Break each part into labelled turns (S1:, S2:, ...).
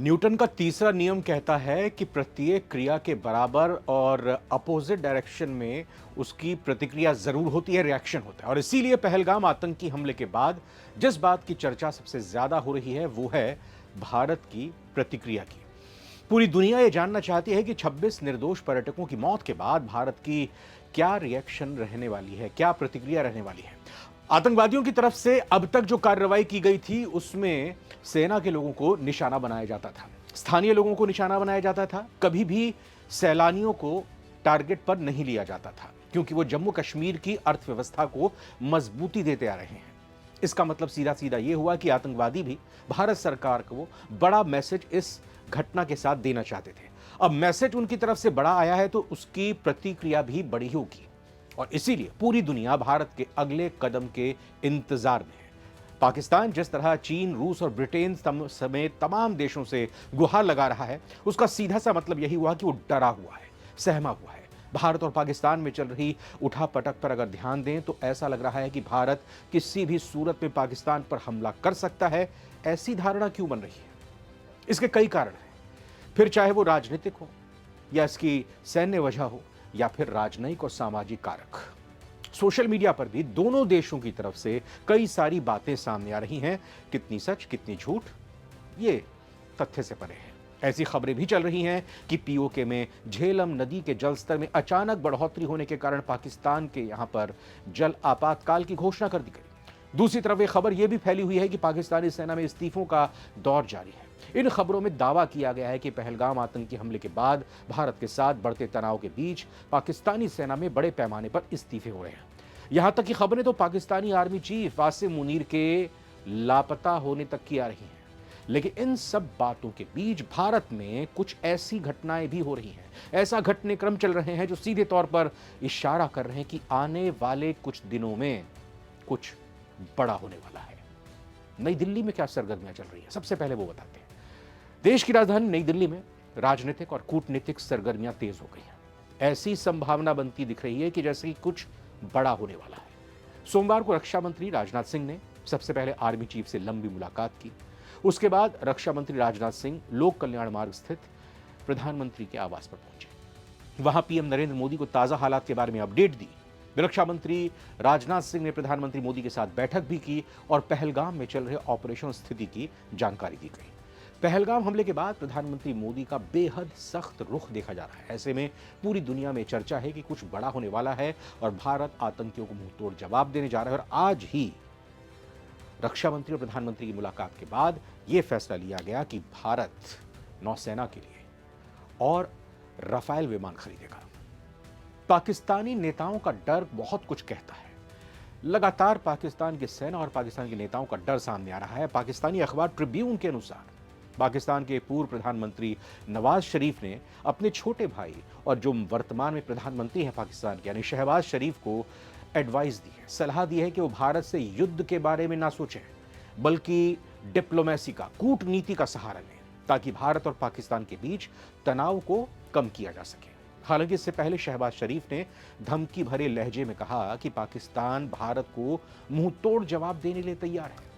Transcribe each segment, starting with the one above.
S1: Newton का तीसरा नियम कहता है कि प्रत्येक क्रिया के बराबर और अपोजिट डायरेक्शन में उसकी प्रतिक्रिया जरूर होती है, रिएक्शन होता है। और इसीलिए पहलगाम आतंकी हमले के बाद जिस बात की चर्चा सबसे ज्यादा हो रही है वो है भारत की प्रतिक्रिया की। पूरी दुनिया ये जानना चाहती है कि 26 निर्दोष पर्यटकों की मौत के बाद भारत की क्या रिएक्शन रहने वाली है, क्या प्रतिक्रिया रहने वाली है। आतंकवादियों की तरफ से अब तक जो कार्रवाई की गई थी उसमें सेना के लोगों को निशाना बनाया जाता था, स्थानीय लोगों को निशाना बनाया जाता था, कभी भी सैलानियों को टारगेट पर नहीं लिया जाता था, क्योंकि वो जम्मू कश्मीर की अर्थव्यवस्था को मजबूती देते आ रहे हैं। इसका मतलब सीधा सीधा यह हुआ कि आतंकवादी भी भारत सरकार को बड़ा मैसेज इस घटना के साथ देना चाहते थे। अब मैसेज उनकी तरफ से बड़ा आया है तो उसकी प्रतिक्रिया भी बड़ी होगी, और इसीलिए पूरी दुनिया भारत के अगले कदम के इंतजार में है। पाकिस्तान जिस तरह चीन, रूस और ब्रिटेन समेत तमाम देशों से गुहार लगा रहा है, उसका सीधा सा मतलब यही हुआ कि वो डरा हुआ है, सहमा हुआ है। भारत और पाकिस्तान में चल रही उठापटक पर अगर ध्यान दें तो ऐसा लग रहा है कि भारत किसी भी सूरत में पाकिस्तान पर हमला कर सकता है। ऐसी धारणा क्यों बन रही है? इसके कई कारण हैं, फिर चाहे वो राजनीतिक हो या इसकी सैन्य वजह हो या फिर राजनयिक और सामाजिक कारक। सोशल मीडिया पर भी दोनों देशों की तरफ से कई सारी बातें सामने आ रही हैं। कितनी सच कितनी झूठ, ये तथ्य से परे है। ऐसी खबरें भी चल रही हैं कि पीओके में झेलम नदी के जलस्तर में अचानक बढ़ोतरी होने के कारण पाकिस्तान के यहां पर जल आपातकाल की घोषणा कर दी गई। दूसरी तरफ एक खबर यह भी फैली हुई है कि पाकिस्तानी सेना में इस्तीफों का दौर जारी है। इन खबरों में दावा किया गया है कि पहलगाम आतंकी हमले के बाद भारत के साथ बढ़ते तनाव के बीच पाकिस्तानी सेना में बड़े पैमाने पर इस्तीफे हो रहे हैं। यहां तक कि खबरें तो पाकिस्तानी आर्मी चीफ आसिम मुनीर के लापता होने तक की आ रही हैं। लेकिन इन सब बातों के बीच भारत में कुछ ऐसी घटनाएं भी हो रही हैं, ऐसा घटनाक्रम चल रहे हैं जो सीधे तौर पर इशारा कर रहे हैं कि आने वाले कुछ दिनों में कुछ बड़ा होने वाला है। नई दिल्ली में क्या सरगर्मियां चल रही है, सबसे पहले वो बताते हैं। देश की राजधानी नई दिल्ली में राजनीतिक और कूटनीतिक सरगर्मियां तेज हो गई हैं। ऐसी संभावना बनती दिख रही है कि जैसे कि कुछ बड़ा होने वाला है। सोमवार को रक्षा मंत्री राजनाथ सिंह ने सबसे पहले आर्मी चीफ से लंबी मुलाकात की। उसके बाद रक्षा मंत्री राजनाथ सिंह लोक कल्याण मार्ग स्थित प्रधानमंत्री के आवास पर पहुंचे। वहां पीएम नरेंद्र मोदी को ताजा हालात के बारे में अपडेट दी। रक्षा मंत्री राजनाथ सिंह ने प्रधानमंत्री मोदी के साथ बैठक भी की और पहलगाम में चल रहे ऑपरेशन स्थिति की जानकारी दी गई। पहलगाम हमले के बाद प्रधानमंत्री मोदी का बेहद सख्त रुख देखा जा रहा है। ऐसे में पूरी दुनिया में चर्चा है कि कुछ बड़ा होने वाला है और भारत आतंकियों को मुंहतोड़ जवाब देने जा रहा है। और आज ही रक्षा मंत्री और प्रधानमंत्री की मुलाकात के बाद यह फैसला लिया गया कि भारत नौसेना के लिए और राफेल विमान खरीदेगा। पाकिस्तानी नेताओं का डर बहुत कुछ कहता है। लगातार पाकिस्तान की सेना और पाकिस्तान के नेताओं का डर सामने आ रहा है। पाकिस्तानी अखबार ट्रिब्यून के अनुसार पाकिस्तान के पूर्व प्रधानमंत्री नवाज शरीफ ने अपने छोटे भाई और जो वर्तमान में प्रधानमंत्री हैं पाकिस्तान के, यानी शहबाज शरीफ को एडवाइस दी है, सलाह दी है कि वो भारत से युद्ध के बारे में ना सोचें, बल्कि डिप्लोमेसी का, कूटनीति का सहारा लें, ताकि भारत और पाकिस्तान के बीच तनाव को कम किया जा सके। हालांकि इससे पहले शहबाज शरीफ ने धमकी भरे लहजे में कहा कि पाकिस्तान भारत को मुंहतोड़ जवाब देने के लिए तैयार है।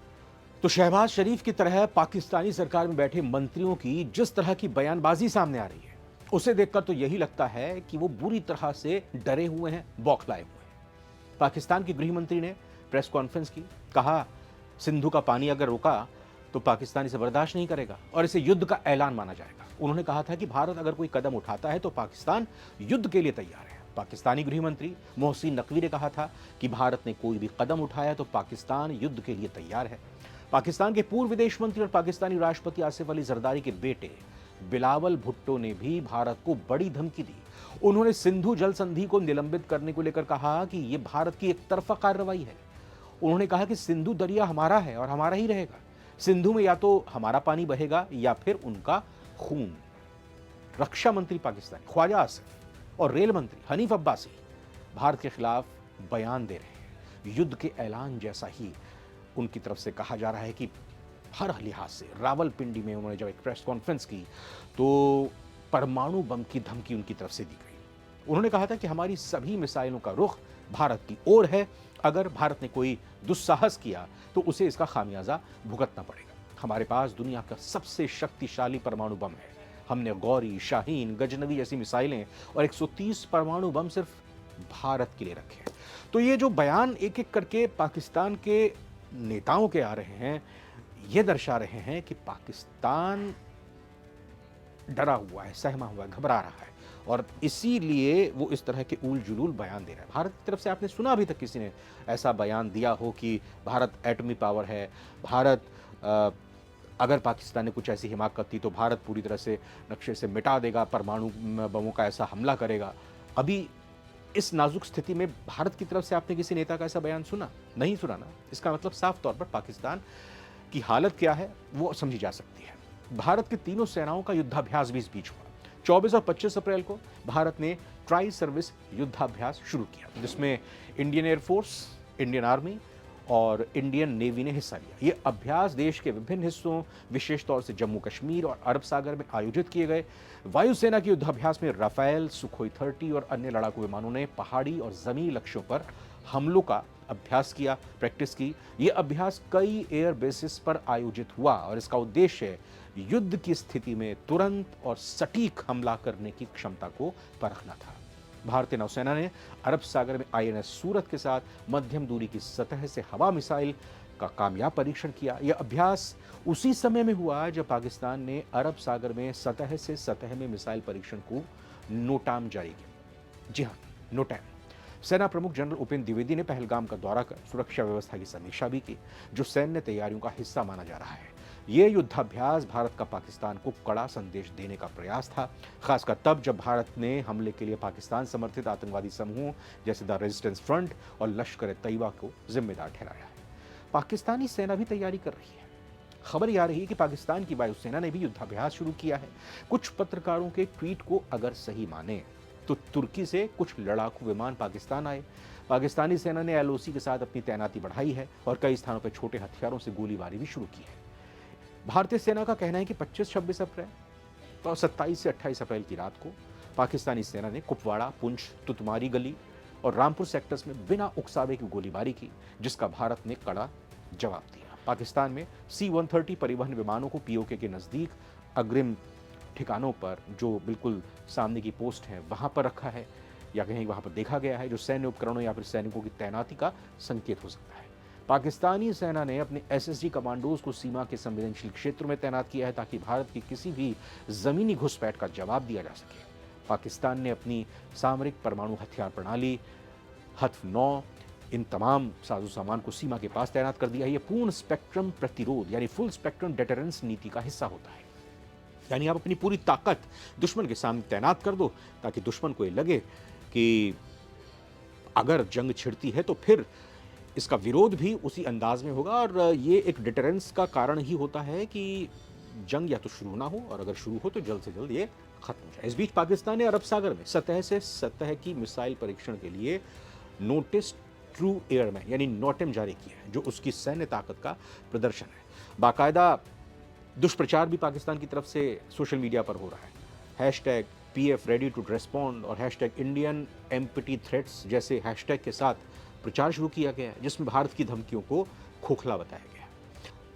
S1: तो शहबाज शरीफ की तरह पाकिस्तानी सरकार में बैठे मंत्रियों की जिस तरह की बयानबाजी सामने आ रही है, उसे देखकर तो यही लगता है कि वो बुरी तरह से डरे हुए हैं, बौखलाए हुए हैं। पाकिस्तान के गृह मंत्री ने प्रेस कॉन्फ्रेंस की, कहा सिंधु का पानी अगर रोका तो पाकिस्तान इसे बर्दाश्त नहीं करेगा और इसे युद्ध का ऐलान माना जाएगा। उन्होंने कहा था कि भारत अगर कोई कदम उठाता है तो पाकिस्तान युद्ध के लिए तैयार है। पाकिस्तानी गृह मंत्री मोहसिन नकवी ने कहा था कि भारत ने कोई भी कदम उठाया तो पाकिस्तान युद्ध के लिए तैयार है। पाकिस्तान के पूर्व विदेश मंत्री और पाकिस्तानी राष्ट्रपति आसिफ अली जरदारी के बेटे बिलावल भुट्टो ने भी भारत को बड़ी धमकी दी। उन्होंने सिंधु जल संधि को निलंबित करने को लेकर कहा कि यह भारत की एक तरफा कार्रवाई है। उन्होंने कहा कि सिंधु दरिया हमारा है और हमारा ही रहेगा। सिंधु में या तो हमारा पानी बहेगा या फिर उनका खून। रक्षा मंत्री पाकिस्तान ख्वाजा आसिफ और रेल मंत्री हनीफ अब्बासी भारत के खिलाफ बयान दे रहे हैं। युद्ध के ऐलान जैसा ही उनकी तरफ से कहा जा रहा है कि हर लिहाज से रावलपिंडी में उन्होंने जब एक प्रेस कॉन्फ्रेंस की तो परमाणु बम की धमकी उनकी तरफ से दी गई। उन्होंने कहा था कि हमारी सभी मिसाइलों का रुख भारत की ओर है। अगर भारत ने कोई दुस्साहस किया तो उसे इसका खामियाजा भुगतना पड़ेगा। हमारे पास दुनिया का सबसे शक्तिशाली परमाणु बम है। हमने गौरी, शाहीन, गजनवी जैसी मिसाइलें और 130 परमाणु बम सिर्फ भारत के लिए रखे हैं। तो ये जो बयान एक एक करके पाकिस्तान के नेताओं के आ रहे हैं, ये दर्शा रहे हैं कि पाकिस्तान डरा हुआ है, सहमा हुआ है, घबरा रहा है और इसीलिए वो इस तरह के उल जुलूल बयान दे रहा है। भारत की तरफ से आपने सुना अभी तक किसी ने ऐसा बयान दिया हो कि भारत एटमी पावर है, भारत अगर पाकिस्तान ने कुछ ऐसी हिमाकत की तो भारत पूरी तरह से नक्शे से मिटा देगा, परमाणु बमों का ऐसा हमला करेगा। अभी इस नाजुक स्थिति में भारत की तरफ से आपने किसी नेता का ऐसा बयान सुना? नहीं सुना ना? इसका मतलब साफ तौर पर पाकिस्तान की हालत क्या है वो समझी जा सकती है। भारत की तीनों सेनाओं का युद्धाभ्यास भी इस बीच हुआ। 24 और 25 अप्रैल को भारत ने ट्राई सर्विस युद्धाभ्यास शुरू किया, जिसमें इंडियन एयरफोर्स, इंडियन आर्मी और इंडियन नेवी ने हिस्सा लिया। ये अभ्यास देश के विभिन्न हिस्सों, विशेष तौर से जम्मू कश्मीर और अरब सागर में आयोजित किए गए। वायुसेना के युद्धाभ्यास में राफेल, सुखोई 30 और अन्य लड़ाकू विमानों ने पहाड़ी और जमीनी लक्ष्यों पर हमलों का अभ्यास किया, प्रैक्टिस की। ये अभ्यास कई एयर बेसिस पर आयोजित हुआ और इसका उद्देश्य युद्ध की स्थिति में तुरंत और सटीक हमला करने की क्षमता को परखना था। भारतीय नौसेना ने अरब सागर में आईएनएस सूरत के साथ मध्यम दूरी की सतह से हवा मिसाइल का कामयाब परीक्षण किया। यह अभ्यास उसी समय में हुआ जब पाकिस्तान ने अरब सागर में सतह से सतह में मिसाइल परीक्षण को नोटाम जारी किया। जी हाँ, नोटाम। सेना प्रमुख जनरल उपेंद्र द्विवेदी ने पहलगाम का दौरा कर सुरक्षा व्यवस्था की समीक्षा भी की, जो सैन्य तैयारियों का हिस्सा माना जा रहा है। यह युद्धाभ्यास भारत का पाकिस्तान को कड़ा संदेश देने का प्रयास था, खासकर तब जब भारत ने हमले के लिए पाकिस्तान समर्थित आतंकवादी समूहों जैसे द रेजिस्टेंस फ्रंट और लश्कर तैयबा को जिम्मेदार ठहराया है। पाकिस्तानी सेना भी तैयारी कर रही है। खबर यह आ रही है कि पाकिस्तान की वायुसेना ने भी युद्धाभ्यास शुरू किया है। कुछ पत्रकारों के ट्वीट को अगर सही माने तो तुर्की से कुछ लड़ाकू विमान पाकिस्तान आए। पाकिस्तानी सेना ने एलओसी के साथ अपनी तैनाती बढ़ाई है और कई स्थानों पर छोटे हथियारों से गोलीबारी भी शुरू की है। भारतीय सेना का कहना है कि 25-26 अप्रैल और 27 से 28 अप्रैल की रात को पाकिस्तानी सेना ने कुपवाड़ा, पुंछ, तुतमारी गली और रामपुर सेक्टर्स में बिना उकसावे की गोलीबारी की, जिसका भारत ने कड़ा जवाब दिया। पाकिस्तान में C-130 परिवहन विमानों को पीओके के नजदीक अग्रिम ठिकानों पर, जो बिल्कुल सामने की पोस्ट है, वहां पर रखा है या कहीं वहां पर देखा गया है, जो सैन्य उपकरणों या फिर सैनिकों की तैनाती का संकेत हो सकता है। पाकिस्तानी सेना ने अपने एसएसजी कमांडोज को सीमा के संवेदनशील क्षेत्रों में तैनात किया है ताकि भारत की किसी भी जमीनी घुसपैठ का जवाब दिया जा सके। पाकिस्तान ने अपनी सामरिक परमाणु हथियार प्रणाली हथफ-9 इन तमाम साजो सामान को सीमा के पास तैनात कर दिया है। यह पूर्ण स्पेक्ट्रम प्रतिरोध यानी फुल स्पेक्ट्रम डेटरेंस नीति का हिस्सा होता है। यानी आप अपनी पूरी ताकत दुश्मन के सामने तैनात कर दो ताकि दुश्मन को ये लगे कि अगर जंग छिड़ती है तो फिर इसका विरोध भी उसी अंदाज में होगा और ये एक डिटरेंस का कारण ही होता है कि जंग या तो शुरू ना हो और अगर शुरू हो तो जल्द से जल्द ये खत्म हो जाए। इस बीच पाकिस्तान ने अरब सागर में सतह से सतह की मिसाइल परीक्षण के लिए नोटिस ट्रू एयरमैन यानी नोटेम जारी किया है, जो उसकी सैन्य ताकत का प्रदर्शन है। बाकायदा दुष्प्रचार भी पाकिस्तान की तरफ से सोशल मीडिया पर हो रहा है। Hashtag PF ready to respond और हैशटैग इंडियन एम्पटी थ्रेट्स जैसे हैशटैग के साथ प्रचार शुरू किया गया है, जिसमें भारत की धमकियों को खोखला बताया गया है।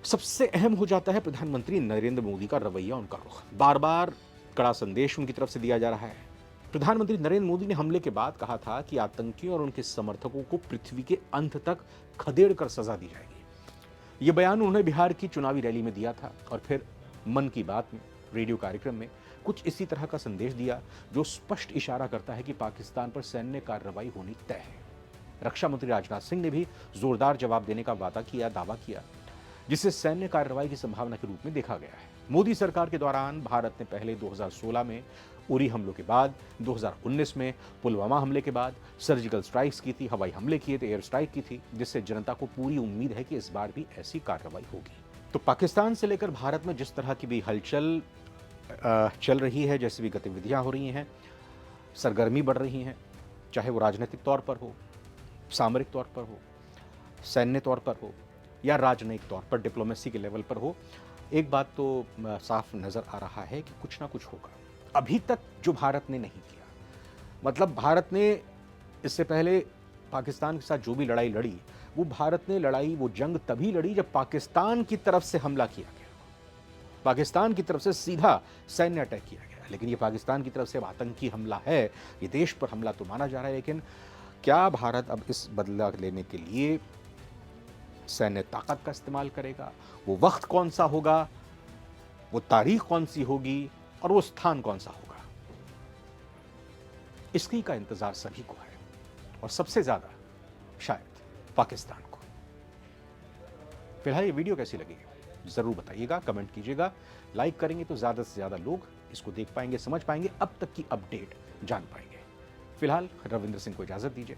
S1: सबसे अहम हो जाता है प्रधानमंत्री नरेंद्र मोदी का रवैया, उनका रुख। बार बार कड़ा संदेश उनकी तरफ से दिया जा रहा है। प्रधानमंत्री नरेंद्र मोदी ने हमले के बाद कहा था कि आतंकियों और उनके समर्थकों को पृथ्वी के अंत तक खदेड़ कर सजा दी जाएगी। यह बयान उन्होंने बिहार की चुनावी रैली में दिया था और फिर मन की बात में, रेडियो कार्यक्रम में कुछ इसी तरह का संदेश दिया, जो स्पष्ट इशारा करता है कि पाकिस्तान पर सैन्य कार्रवाई होनी तय है। रक्षा मंत्री राजनाथ सिंह ने भी जोरदार जवाब देने का दावा किया, जिसे सैन्य कार्रवाई की संभावना के रूप में देखा गया है। मोदी सरकार के दौरान भारत ने पहले 2016 में उरी हमलों के बाद, 2019 में पुलवामा हमले के बाद सर्जिकल स्ट्राइक्स की थी, हवाई हमले किए थे, एयर स्ट्राइक की थी, जिससे जनता को पूरी उम्मीद है कि इस बार भी ऐसी कार्रवाई होगी। तो पाकिस्तान से लेकर भारत में जिस तरह की भी हलचल चल रही है, जैसी भी गतिविधियां हो रही हैं, सरगर्मी बढ़ रही हैं, चाहे वो राजनीतिक तौर पर हो, सामरिक तौर पर हो, सैन्य तौर पर हो या राजनयिक तौर पर, डिप्लोमेसी के लेवल पर हो, एक बात तो साफ नजर आ रहा है कि कुछ ना कुछ होगा। अभी तक जो भारत ने नहीं किया, मतलब भारत ने इससे पहले पाकिस्तान के साथ जो भी लड़ाई लड़ी, वो भारत ने लड़ाई, वो जंग तभी लड़ी जब पाकिस्तान की तरफ से हमला किया गया पाकिस्तान की तरफ से सीधा सैन्य अटैक किया गया, लेकिन ये पाकिस्तान की तरफ से अब आतंकी हमला है, ये देश पर हमला तो माना जा रहा है, लेकिन क्या भारत अब इस बदला लेने के लिए सैन्य ताकत का इस्तेमाल करेगा? वो वक्त कौन सा होगा, वो तारीख कौन सी होगी और वो स्थान कौन सा होगा, इसकी का इंतजार सभी को है, और सबसे ज्यादा शायद पाकिस्तान को। फिलहाल ये वीडियो कैसी लगी जरूर बताइएगा, कमेंट कीजिएगा। लाइक करेंगे तो ज्यादा से ज्यादा लोग इसको देख पाएंगे, समझ पाएंगे, अब तक की अपडेट जान पाएंगे। फिलहाल रविंद्र सिंह को इजाजत दीजिए।